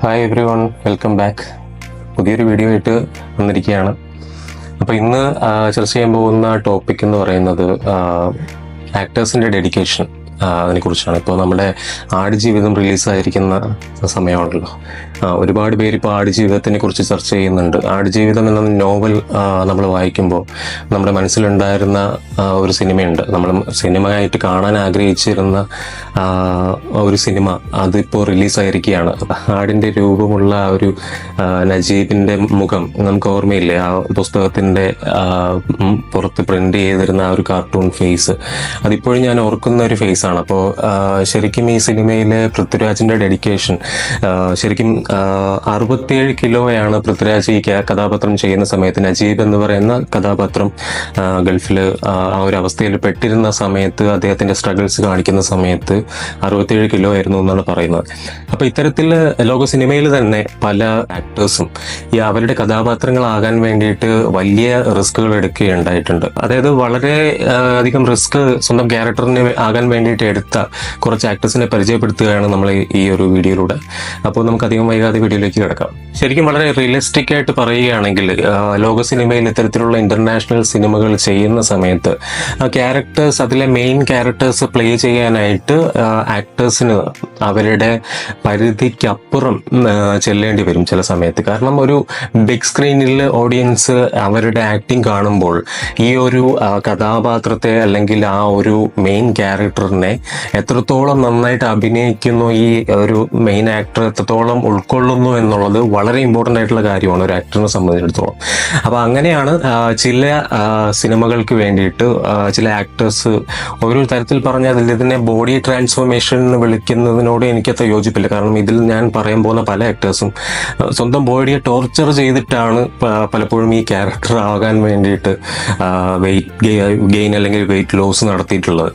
Hi every one, welcome back. പുതിയൊരു video ആയിട്ട് വന്നിരിക്കുകയാണ്. അപ്പോൾ ഇന്ന് ചർച്ച ചെയ്യാൻ പോകുന്ന ടോപ്പിക് എന്ന് പറയുന്നത് ആക്ടേഴ്സിൻ്റെ ഡെഡിക്കേഷൻ അതിനെക്കുറിച്ചാണ്. ഇപ്പോൾ നമ്മുടെ ആടുജീവിതം റിലീസായിരിക്കുന്ന സമയമാണല്ലോ. ഒരുപാട് പേര് ഇപ്പോൾ ആടുജീവിതത്തിനെ കുറിച്ച് ചർച്ച ചെയ്യുന്നുണ്ട്. ആടുജീവിതം എന്ന നോവൽ നമ്മൾ വായിക്കുമ്പോൾ നമ്മുടെ മനസ്സിലുണ്ടായിരുന്ന ഒരു സിനിമയുണ്ട്. നമ്മൾ സിനിമയായിട്ട് കാണാൻ ആഗ്രഹിച്ചിരുന്ന ഒരു സിനിമ അതിപ്പോൾ റിലീസായിരിക്കുകയാണ്. ആടിൻ്റെ രൂപമുള്ള ഒരു നജീബിൻ്റെ മുഖം നമുക്ക് ഓർമ്മയില്ലേ? ആ പുസ്തകത്തിൻ്റെ പുറത്ത് പ്രിന്റ് ചെയ്തിരുന്ന ആ ഒരു കാർട്ടൂൺ ഫേസ്, അതിപ്പോഴും ഞാൻ ഓർക്കുന്ന ഒരു ഫേസാണ്. അപ്പോൾ ശരിക്കും ഈ സിനിമയിലെ പൃഥ്വിരാജിൻ്റെ ഡെഡിക്കേഷൻ, ശരിക്കും 67 കിലോയാണ് പൃഥ്വിരാജ് ഈ കഥാപാത്രം ചെയ്യുന്ന സമയത്ത്. നജീബ് എന്ന് പറയുന്ന കഥാപാത്രം ഗൾഫിൽ ആ ഒരു അവസ്ഥയിൽ പെട്ടിരുന്ന സമയത്ത്, അദ്ദേഹത്തിൻ്റെ സ്ട്രഗിൾസ് കാണിക്കുന്ന സമയത്ത് 67 കിലോ ആയിരുന്നു എന്നാണ് പറയുന്നത്. അപ്പോൾ ഇത്തരത്തിൽ ലോക സിനിമയിൽ തന്നെ പല ആക്ടേഴ്സും ഈ അവരുടെ കഥാപാത്രങ്ങളാകാൻ വേണ്ടിയിട്ട് വലിയ റിസ്കുകൾ എടുക്കുകയുണ്ടായിട്ടുണ്ട്. അതായത് വളരെ അധികം റിസ്ക് സ്വന്തം ക്യാരക്ടറിന് ആകാൻ വേണ്ടിയിട്ട് എടുത്ത കുറച്ച് ആക്ടേഴ്സിനെ പരിചയപ്പെടുത്തുകയാണ് നമ്മൾ ഈ ഒരു വീഡിയോയിലൂടെ. അപ്പോൾ നമുക്ക് അധികം വൈകാതെ വീഡിയോയിലേക്ക് കിടക്കാം. ശരിക്കും വളരെ റിയലിസ്റ്റിക് ആയിട്ട് പറയുകയാണെങ്കിൽ ലോക സിനിമയിൽ ഇത്തരത്തിലുള്ള ഇന്റർനാഷണൽ സിനിമകൾ ചെയ്യുന്ന സമയത്ത് ക്യാരക്ടേഴ്സ്, അതിലെ മെയിൻ ക്യാരക്ടേഴ്സ് പ്ലേ ചെയ്യാനായിട്ട് ആക്ടേഴ്സിന് അവരുടെ പരിധിക്കപ്പുറം ചെല്ലേണ്ടി വരും ചില സമയത്ത്. കാരണം ഒരു ബിഗ് സ്ക്രീനിൽ ഓഡിയൻസ് അവരുടെ ആക്ടിങ് കാണുമ്പോൾ ഈ ഒരു കഥാപാത്രത്തെ അല്ലെങ്കിൽ ആ ഒരു മെയിൻ ക്യാരക്ടറിനെ എത്രത്തോളം നന്നായിട്ട് അഭിനയിക്കുന്നു, ഈ ഒരു മെയിൻ ആക്ടർ എത്രത്തോളം ഉൾക്കൊള്ളുന്നു എന്നുള്ളത് വളരെ ഇമ്പോർട്ടൻ്റ് ആയിട്ടുള്ള കാര്യമാണ് ഒരു ആക്ടറിനെ സംബന്ധിച്ചിടത്തോളം. അപ്പോൾ അങ്ങനെയാണ് ചില സിനിമകൾക്ക് വേണ്ടിയിട്ട് ചില ആക്ടേഴ്സ് ഒരു തരത്തിൽ പറഞ്ഞാൽ ഇതിനെ ബോഡി ട്രാൻസ്ഫോർമേഷൻ എന്ന് വിളിക്കുന്നതിനോട് എനിക്കത്ര യോജിപ്പില്ല. കാരണം ഇതിൽ ഞാൻ പറയാൻ പോകുന്ന പല ആക്ടേഴ്സും സ്വന്തം ബോഡിയെ ടോർച്ചർ ചെയ്തിട്ടാണ് പലപ്പോഴും ഈ ക്യാരക്ടർ ആകാൻ വേണ്ടിയിട്ട് വെയിറ്റ് ഗെയിൻ അല്ലെങ്കിൽ വെയിറ്റ് ലോസ് നടത്തിയിട്ടുള്ളത്.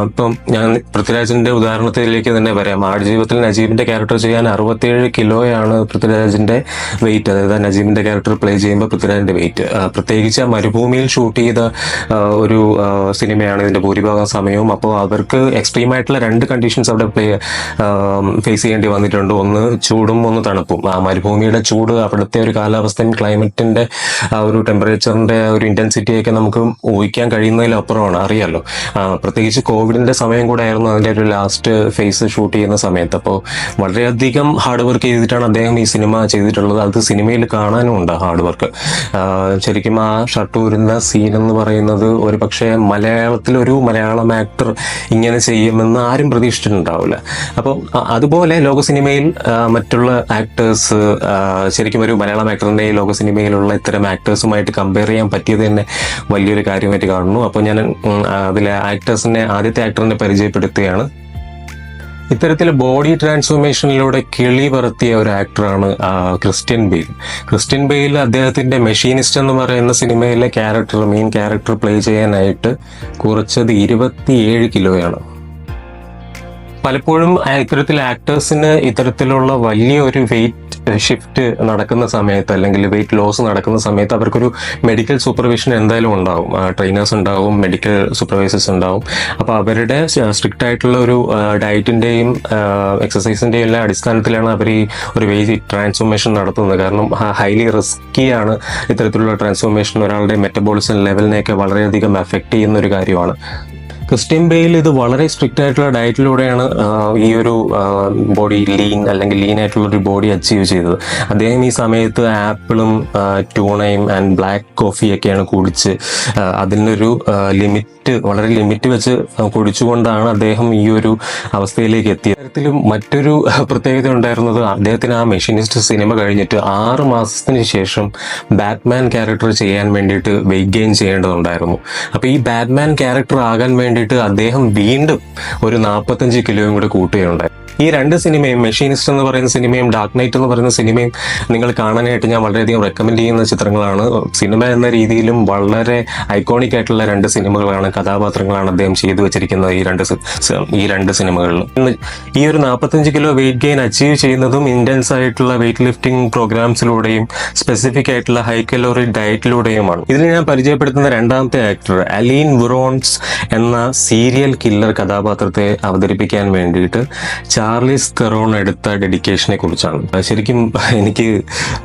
ഇപ്പം ഞാൻ പൃഥ്വിരാജിന്റെ ഉദാഹരണത്തിലേക്ക് തന്നെ വരാം. ആടുജീവിതത്തിൽ നജീബിന്റെ ക്യാരക്ടർ ചെയ്യാൻ 67 കിലോയാണ് പൃഥ്വിരാജിന്റെ വെയിറ്റ്. അതായത് നജീബിന്റെ ക്യാരക്ടർ പ്ലേ ചെയ്യുമ്പോൾ പൃഥ്വിരാജിന്റെ വെയിറ്റ്. പ്രത്യേകിച്ച് മരുഭൂമിയിൽ ഷൂട്ട് ചെയ്ത ഒരു സിനിമയാണ് ഇതിന്റെ ഭൂരിഭാഗം സമയവും. അപ്പോൾ അവർക്ക് എക്സ്ട്രീം ആയിട്ടുള്ള രണ്ട് കണ്ടീഷൻസ് അവിടെ ഫേസ് ചെയ്യേണ്ടി വന്നിട്ടുണ്ട്. ഒന്ന് ചൂടും ഒന്ന് തണുപ്പും. ആ മരുഭൂമിയുടെ ചൂട്, അവിടുത്തെ ഒരു കാലാവസ്ഥയും ക്ലൈമറ്റിന്റെ ആ ഒരു ടെമ്പറേച്ചറിന്റെ ഒരു ഇന്റൻസിറ്റിയൊക്കെ നമുക്ക് ഊഹിക്കാൻ കഴിയുന്നതിലപ്പുറമാണ്, അറിയാമല്ലോ. പ്രത്യേകിച്ച് കോവിഡിന്റെ സമയം കൂടെ ആയിരുന്നു അതിൻ്റെ ഒരു ലാസ്റ്റ് ഫേസ് ഷൂട്ട് ചെയ്യുന്ന സമയത്ത്. അപ്പോൾ വളരെയധികം ഹാർഡ് വർക്ക് ചെയ്തിട്ടാണ് അദ്ദേഹം ഈ സിനിമ ചെയ്തിട്ടുള്ളത്. അത് സിനിമയിൽ കാണാനും ഉണ്ട് ഹാർഡ് വർക്ക്. ശരിക്കും ആ ഷർട്ട് ഊരുന്ന സീൻ എന്ന് പറയുന്നത് ഒരു പക്ഷേ മലയാളത്തിലൊരു മലയാളം ആക്ടർ ഇങ്ങനെ ചെയ്യുമെന്ന് ആരും പ്രതീക്ഷിച്ചിട്ടുണ്ടാവില്ല. അപ്പോൾ അതുപോലെ ലോക സിനിമയിൽ മറ്റുള്ള ആക്ടേഴ്സ്, ശരിക്കും ഒരു മലയാളം ആക്ടറിൻ്റെ ലോക സിനിമയിലുള്ള ഇത്തരം ആക്ടേഴ്സുമായിട്ട് കമ്പയർ ചെയ്യാൻ പറ്റിയത് തന്നെ വലിയൊരു കാര്യമായിട്ട് കാണുന്നു. അപ്പോൾ ഞാൻ അതിലെ ആദ്യത്തെ ആക്ടറിനെ പരിചയപ്പെടുത്തുകയാണ്. ഇത്തരത്തിൽ ബോഡി ട്രാൻസ്ഫോർമേഷനിലൂടെ കിളി പറത്തിയ ഒരു ആക്ടറാണ് ക്രിസ്ത്യൻ ബെയിൽ. ക്രിസ്ത്യൻ ബെയിൽ അദ്ദേഹത്തിന്റെ മെഷീനിസ്റ്റ് എന്ന് പറയുന്ന സിനിമയിലെ മെയിൻ ക്യാരക്ടർ പ്ലേ ചെയ്യാനായിട്ട് കുറച്ചത് 27 കിലോയാണ്. പലപ്പോഴും ഇത്തരത്തിൽ ആക്ടേഴ്സിന് ഇത്തരത്തിലുള്ള വലിയൊരു വെയിറ്റ് ഷിഫ്റ്റ് നടക്കുന്ന സമയത്ത് അല്ലെങ്കിൽ വെയിറ്റ് ലോസ് നടക്കുന്ന സമയത്ത് അവർക്കൊരു മെഡിക്കൽ സൂപ്പർവിഷൻ എന്തായാലും ഉണ്ടാവും. ട്രെയിനേഴ്സ് ഉണ്ടാവും, മെഡിക്കൽ സൂപ്പർവൈസേഴ്സ് ഉണ്ടാവും. അപ്പോൾ അവരുടെ സ്ട്രിക്റ്റ് ആയിട്ടുള്ള ഒരു ഡയറ്റിൻ്റെയും എക്സസൈസിൻ്റെയും എല്ലാ അടിസ്ഥാനത്തിലാണ് അവർ ഈ ഒരു വെയിറ്റ് ട്രാൻസ്ഫോർമേഷൻ നടത്തുന്നത്. കാരണം ഹൈലി റിസ്കിയാണ് ഇത്തരത്തിലുള്ള ട്രാൻസ്ഫോർമേഷൻ. ഒരാളുടെ മെറ്റബോളിസം ലെവലിനെയൊക്കെ വളരെയധികം എഫക്റ്റ് ചെയ്യുന്ന ഒരു കാര്യമാണ്. ക്രിസ്ത്യൻ ബെയിൽ ഇത് വളരെ സ്ട്രിക്റ്റ് ആയിട്ടുള്ള ഡയറ്റിലൂടെയാണ് ഈ ഒരു ബോഡി ലീൻ ആയിട്ടുള്ള ഒരു ബോഡി അച്ചീവ് ചെയ്തത്. അദ്ദേഹം ഈ സമയത്ത് ആപ്പിളും ട്യൂണയും ആൻഡ് ബ്ലാക്ക് കോഫിയൊക്കെയാണ് കുടിച്ച് അതിനൊരു വളരെ ലിമിറ്റ് വെച്ച് കുടിച്ചുകൊണ്ടാണ് അദ്ദേഹം ഈ ഒരു അവസ്ഥയിലേക്ക് എത്തിയത്. തരത്തിലും മറ്റൊരു പ്രത്യേകത ഉണ്ടായിരുന്നത്, അദ്ദേഹത്തിന് ആ മെഷീനിസ്റ്റ് സിനിമ കഴിഞ്ഞിട്ട് 6 മാസത്തിന് ശേഷം ബാറ്റ്മാൻ ക്യാരക്ടർ ചെയ്യാൻ വേണ്ടിയിട്ട് വെയിറ്റ് ഗെയിൻ ചെയ്യേണ്ടതുണ്ടായിരുന്നു. അപ്പോൾ ഈ ബാറ്റ്മാൻ ക്യാരക്ടർ ആകാൻ വേണ്ടിയിട്ട് അദ്ദേഹം വീണ്ടും ഒരു 45 കിലോയും കൂടെ കൂട്ടുകയുണ്ടായി. ഈ രണ്ട് സിനിമയും, മെഷീനിസ്റ്റ് എന്ന് പറയുന്ന സിനിമയും ഡാർക്ക് നൈറ്റ് എന്ന് പറയുന്ന സിനിമയും നിങ്ങൾ കാണാനായിട്ട് ഞാൻ വളരെയധികം റെക്കമെൻഡ് ചെയ്യുന്ന ചിത്രങ്ങളാണ്. സിനിമ എന്ന രീതിയിലും വളരെ ഐക്കോണിക് ആയിട്ടുള്ള രണ്ട് സിനിമകളാണ്, കഥാപാത്രങ്ങളാണ് അദ്ദേഹം ചെയ്തു വെച്ചിരിക്കുന്നത് ഈ രണ്ട് സിനിമകളിലും. ഈ ഒരു 45 കിലോ വെയിറ്റ് ഗെയിൻ അച്ചീവ് ചെയ്യുന്നതും ഇന്റൻസ് ആയിട്ടുള്ള വെയിറ്റ് ലിഫ്റ്റിംഗ് പ്രോഗ്രാംസിലൂടെയും സ്പെസിഫിക് ആയിട്ടുള്ള ഹൈ കലോറി ഡയറ്റിലൂടെയുമാണ്. ഇതിൽ ഞാൻ പരിചയപ്പെടുത്തുന്ന രണ്ടാമത്തെ ആക്ടർ അലീൻ വുറോൺസ് എന്ന സീരിയൽ കില്ലർ കഥാപാത്രത്തെ അവതരിപ്പിക്കാൻ വേണ്ടിയിട്ട് ചാർലീസ് തെറോൺ എടുത്ത ഡെഡിക്കേഷനെ കുറിച്ചാണ്. ശരിക്കും എനിക്ക്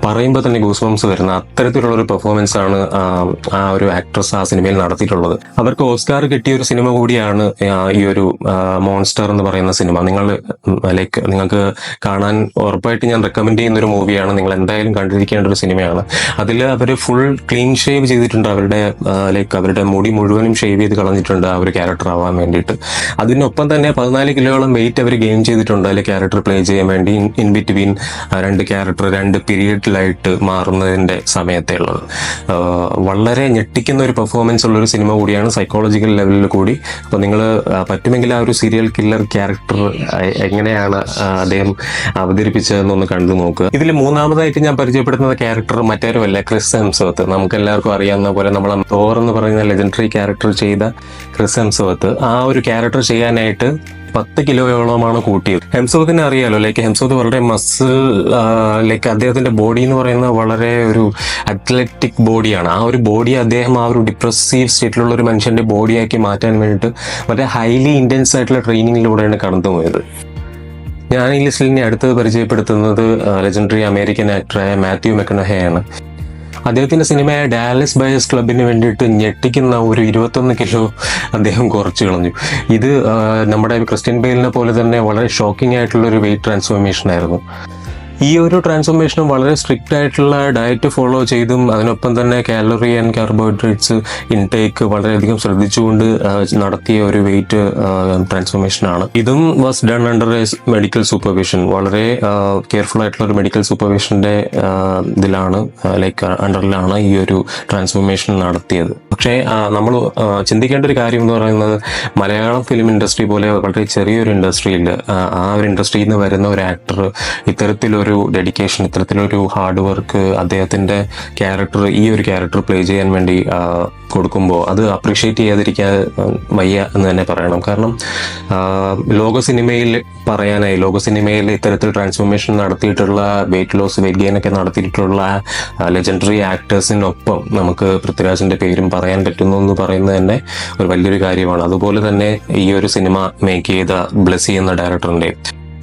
പറയുമ്പോൾ തന്നെ ഗൂസ്ബംസ് വരുന്ന അത്തരത്തിലുള്ള ഒരു പെർഫോമൻസ് ആണ് ആ ഒരു ആക്ട്രസ് ആ സിനിമയിൽ നടത്തിയിട്ടുള്ളത്. അവർക്ക് ഓസ്കാർ കിട്ടിയ ഒരു സിനിമ കൂടിയാണ് ഈ ഒരു മോൺസ്റ്റർ എന്ന് പറയുന്ന സിനിമ. നിങ്ങൾക്ക് കാണാൻ ഉറപ്പായിട്ട് ഞാൻ റെക്കമെൻഡ് ചെയ്യുന്ന ഒരു മൂവിയാണ്. നിങ്ങൾ എന്തായാലും കണ്ടിരിക്കേണ്ട ഒരു സിനിമയാണ്. അതിൽ അവർ ഫുൾ ക്ലീൻ ഷേവ് ചെയ്തിട്ടുണ്ട്. അവരുടെ മുടി മുഴുവനും ഷേവ് ചെയ്ത് കളഞ്ഞിട്ടുണ്ട് ആ ഒരു ക്യാരക്ടർ ആവാൻ വേണ്ടിയിട്ട്. അതിനൊപ്പം തന്നെ 14 കിലോയോളം വെയിറ്റ് അവർ ഗെയിൻ ചെയ്തിട്ടുണ്ട് അതിൽ ക്യാരക്ടർ പ്ലേ ചെയ്യാൻ വേണ്ടി. ഇൻ ബിറ്റ്വീൻ രണ്ട് ക്യാരക്ടർ 2 പീരിയഡിലായിട്ട് മാറുന്നതിന്റെ സമയത്തെ ഉള്ളത്. വളരെ ഞെട്ടിക്കുന്ന ഒരു പെർഫോമൻസ് ഉള്ള ഒരു സിനിമ കൂടിയാണ്, സൈക്കോളജിക്കൽ ലെവലിൽ കൂടി. അപ്പോൾ നിങ്ങൾ പറ്റുമെങ്കിൽ ആ ഒരു സീരിയൽ കില്ലർ ക്യാരക്ടർ എങ്ങനെയാണ് അദ്ദേഹം അവതരിപ്പിച്ചതെന്നൊന്ന് കണ്ടു നോക്കുക. ഇതിൽ മൂന്നാമതായിട്ട് ഞാൻ പരിചയപ്പെടുത്തുന്ന ക്യാരക്ടർ മറ്റേരുമല്ല, ക്രിസ് ഹെംസ്വർത്ത്. നമുക്ക് എല്ലാവർക്കും അറിയാവുന്ന പോലെ നമ്മൾ തോർ എന്ന് പറയുന്ന ലെജൻഡറി ക്യാരക്ടർ ചെയ്ത ക്രിസ് ഹെംസ്വർത്ത് ആ ഒരു ക്യാരക്ടർ ചെയ്യാനായിട്ട് 10 കിലോയോളമാണ് കൂട്ടിയത്. ഹെംസ്വർത്തിനെ അറിയാലോ, ഹെംസ്വർത്ത് വളരെ മസിൽ, അദ്ദേഹത്തിന്റെ ബോഡി എന്ന് പറയുന്നത് വളരെ ഒരു അത്ലറ്റിക് ബോഡിയാണ്. ആ ഒരു ബോഡി അദ്ദേഹം ആ ഒരു ഡിപ്രസീവ് സ്റ്റേറ്റിലുള്ള ഒരു മനുഷ്യന്റെ ബോഡിയാക്കി മാറ്റാൻ വേണ്ടിയിട്ട് വളരെ ഹൈലി ഇന്റൻസ് ആയിട്ടുള്ള ട്രെയിനിങ്ങിലൂടെയാണ് കടന്നുപോയത്. ഞാൻ ഈ ലിസ്റ്റിനെ അടുത്ത് പരിചയപ്പെടുത്തുന്നത് ലെജൻഡറി അമേരിക്കൻ ആക്ടറായ മാത്യു മെക്കണഹെയാണ്. അദ്ദേഹത്തിന്റെ സിനിമയായ ഡാലസ് ബയേഴ്സ് ക്ലബിന് വേണ്ടിയിട്ട് ഞെട്ടിക്കുന്ന ഒരു 21 കിലോ അദ്ദേഹം കുറച്ചു കളഞ്ഞു. ഇത് നമ്മുടെ ക്രിസ്ത്യൻ ബെയിലിനെ പോലെ തന്നെ വളരെ ഷോക്കിംഗ് ആയിട്ടുള്ള ഒരു വെയിറ്റ് ട്രാൻസ്ഫോർമേഷൻ ആയിരുന്നു. ഈ ഒരു ട്രാൻസ്ഫോർമേഷനും വളരെ സ്ട്രിക്റ്റ് ആയിട്ടുള്ള ഡയറ്റ് ഫോളോ ചെയ്തും അതിനൊപ്പം തന്നെ കാലറി ആൻഡ് കാർബോഹൈഡ്രേറ്റ്സ് ഇൻടേക്ക് വളരെയധികം ശ്രദ്ധിച്ചുകൊണ്ട് നടത്തിയ ഒരു വെയിറ്റ് ട്രാൻസ്ഫോർമേഷനാണ്. ഇതും was done under A medical supervision. വളരെ കെയർഫുൾ ആയിട്ടുള്ള ഒരു മെഡിക്കൽ സൂപ്പർവിഷന്റെ ഇതിലാണ് അണ്ടറിലാണ് ഈ ഒരു ട്രാൻസ്ഫോർമേഷൻ നടത്തിയത്. പക്ഷേ നമ്മൾ ചിന്തിക്കേണ്ട ഒരു കാര്യം എന്ന് പറയുന്നത്, മലയാളം ഫിലിം ഇൻഡസ്ട്രി പോലെ വളരെ ചെറിയൊരു ഇൻഡസ്ട്രിയിൽ ആ ഒരു ഇൻഡസ്ട്രിയിൽ നിന്ന് വരുന്ന ഒരു ആക്ടർ ഇത്തരത്തിലൊരു ഡെഡിക്കേഷൻ, ഇത്തരത്തിലൊരു ഹാർഡ് വർക്ക് അദ്ദേഹത്തിന്റെ ഈ ഒരു ക്യാരക്ടർ പ്ലേ ചെയ്യാൻ വേണ്ടി കൊടുക്കുമ്പോൾ അത് അപ്രീഷിയേറ്റ് ചെയ്യാതിരിക്കാൻ വയ്യ എന്ന് തന്നെ പറയണം. കാരണം ലോക സിനിമയിൽ ഇത്തരത്തിൽ ട്രാൻസ്ഫോർമേഷൻ നടത്തിയിട്ടുള്ള വെയിറ്റ് ലോസ്, വെയിറ്റ് ഗെയിൻ ഒക്കെ നടത്തിയിട്ടുള്ള ലെജൻഡറി ആക്ടേഴ്സിനൊപ്പം നമുക്ക് പൃഥ്വിരാജിന്റെ പേരും പറയാൻ പറ്റുന്നു എന്ന് പറയുന്നത് തന്നെ ഒരു വലിയൊരു കാര്യമാണ്. അതുപോലെ തന്നെ ഈ ഒരു സിനിമ മേക്ക് ചെയ്ത ബ്ലെസ്സി എന്ന ഡയറക്ടറിന്റെ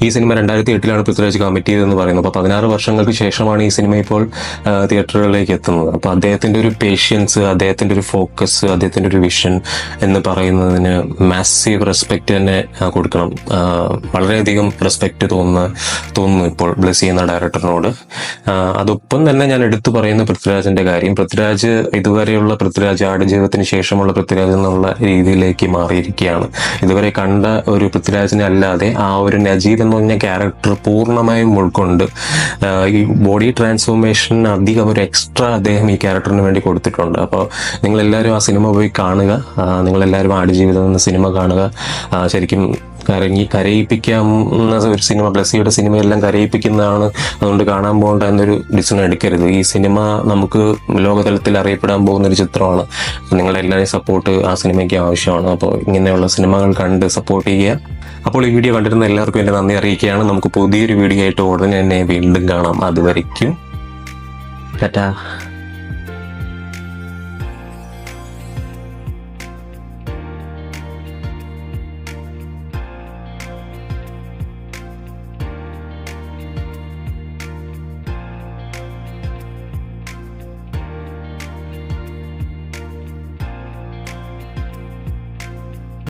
ഈ സിനിമ 2008 പൃഥ്വിരാജ് കമ്മിറ്റ് ചെയ്തതെന്ന് പറയുന്നത്. അപ്പോൾ 16 വർഷങ്ങൾക്ക് ശേഷമാണ് ഈ സിനിമ ഇപ്പോൾ തിയേറ്ററുകളിലേക്ക് എത്തുന്നത്. അപ്പോൾ അദ്ദേഹത്തിന്റെ ഒരു പേഷ്യൻസ്, അദ്ദേഹത്തിന്റെ ഒരു ഫോക്കസ്, അദ്ദേഹത്തിന്റെ ഒരു വിഷൻ എന്ന് പറയുന്നതിന് മാസീവ് റെസ്പെക്റ്റ് തന്നെ കൊടുക്കണം. വളരെയധികം റെസ്പെക്റ്റ് തോന്നുന്നു ഇപ്പോൾ ബ്ലെസ്സി എന്ന ഡയറക്ടറിനോട്. അതൊപ്പം തന്നെ ഞാൻ എടുത്തു പറയുന്ന പൃഥ്വിരാജിന്റെ കാര്യം. പൃഥ്വിരാജ് ഇതുവരെയുള്ള പൃഥ്വിരാജ്, ആടുജീവിതത്തിന് ശേഷമുള്ള പൃഥ്വിരാജ് എന്നുള്ള രീതിയിലേക്ക് മാറിയിരിക്കുകയാണ്. ഇതുവരെ കണ്ട ഒരു പൃഥ്വിരാജിനെ അല്ലാതെ ആ ഒരു നജീബ് എന്ന് പറഞ്ഞ ക്യാരക്ടർ പൂർണ്ണമായും ഉൾക്കൊണ്ട് ഈ ബോഡി ട്രാൻസ്ഫോർമേഷൻ അധികം ഒരു എക്സ്ട്രാ അദ്ദേഹം ഈ ക്യാരക്ടറിന് വേണ്ടി കൊടുത്തിട്ടുണ്ട്. അപ്പോൾ നിങ്ങളെല്ലാവരും ആ സിനിമ പോയി കാണുക. നിങ്ങളെല്ലാവരും ആടുജീവിതം എന്ന സിനിമ കാണുക. ശരിക്കും കരയിപ്പിക്കാവുന്ന ഒരു സിനിമ, ബ്ലെസ്സിയുടെ സിനിമയെല്ലാം കരയിപ്പിക്കുന്നതാണ്, അതുകൊണ്ട് കാണാൻ പോകേണ്ട എന്നൊരു ഡിസിഷൻ എടുക്കരുത്. ഈ സിനിമ നമുക്ക് ലോകതലത്തിൽ അറിയപ്പെടാൻ പോകുന്ന ഒരു ചിത്രമാണ്. നിങ്ങളെല്ലാവരും സപ്പോർട്ട് ആ സിനിമയ്ക്ക് ആവശ്യമാണ്. അപ്പോൾ ഇങ്ങനെയുള്ള സിനിമകൾ കണ്ട് സപ്പോർട്ട് ചെയ്യുക. അപ്പോൾ ഈ വീഡിയോ കണ്ടിരുന്ന എല്ലാവർക്കും എൻ്റെ നന്ദി അറിയിക്കുകയാണ്. നമുക്ക് പുതിയൊരു വീഡിയോ ആയിട്ട് ഉടനെ തന്നെ വീണ്ടും കാണാം. അതുവരയ്ക്കും ടാറ്റാ.